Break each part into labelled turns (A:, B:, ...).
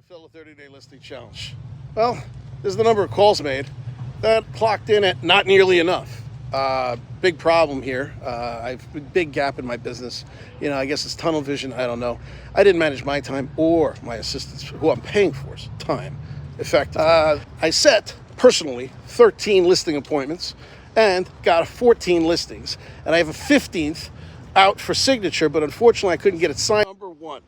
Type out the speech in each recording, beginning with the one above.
A: Fello 30-day listing challenge? Well, this is the number of calls made. That clocked in at not nearly enough. Big problem here. I've a big gap in my business. I guess it's tunnel vision. I don't know. I didn't manage my time or my assistants, who I'm paying for, time effectively. I set personally 13 listing appointments and got 14 listings, and I have a 15th out for signature, but unfortunately I couldn't get it signed. Number one,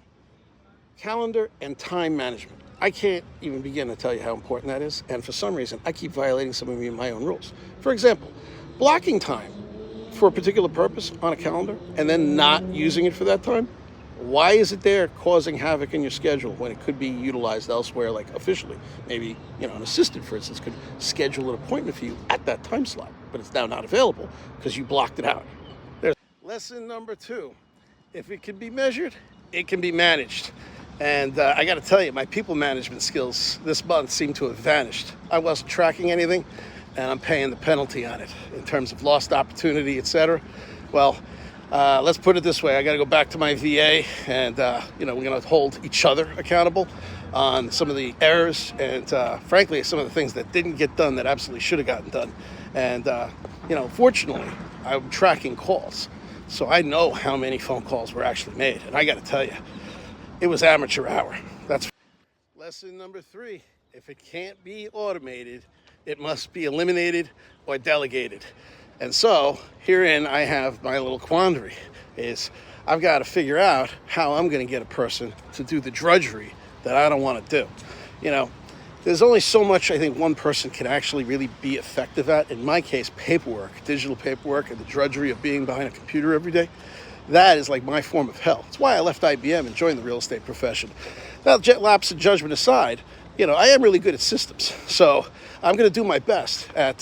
A: calendar and time management. I can't even begin to tell you how important that is, and for some reason I keep violating some of my own rules. For example, blocking time for a particular purpose on a calendar and then not using it for that time. Why is it there causing havoc in your schedule when it could be utilized elsewhere, like officially? Maybe, an assistant, for instance, could schedule an appointment for you at that time slot, but it's now not available because you blocked it out. There's lesson number two. If it can be measured, it can be managed. And I got to tell you, my people management skills this month seem to have vanished. I wasn't tracking anything, and I'm paying the penalty on it in terms of lost opportunity, etc. Well, let's put it this way. I got to go back to my VA, and we're going to hold each other accountable on some of the errors and, frankly, some of the things that didn't get done that absolutely should have gotten done. And, fortunately, I'm tracking calls, so I know how many phone calls were actually made. And I got to tell you, it was amateur hour. That's lesson number three. If it can't be automated, it must be eliminated or delegated. And so herein I have my little quandary is I've got to figure out how I'm going to get a person to do the drudgery that I don't want to do. There's only so much I think one person can actually really be effective at. In my case, paperwork, digital paperwork, and the drudgery of being behind a computer every day. That is like my form of hell. It's why I left IBM and joined the real estate profession. Now, lapse of judgment aside, I am really good at systems. So I'm going to do my best at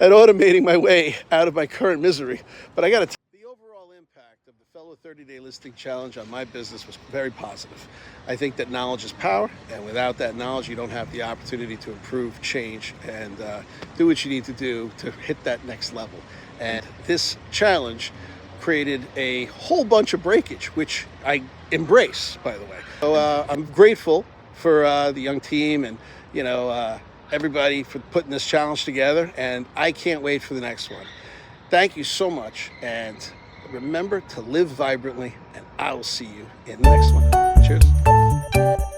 A: automating my way out of my current misery. But I got to tell you, the overall impact of the Fello 30-day listing challenge on my business was very positive. I think that knowledge is power, and without that knowledge, you don't have the opportunity to improve, change, and do what you need to do to hit that next level. And this challenge created a whole bunch of breakage, which I embrace, by the way. So I'm grateful for the young team and, everybody for putting this challenge together. And I can't wait for the next one. Thank you so much. And remember to live vibrantly. And I will see you in the next one. Cheers.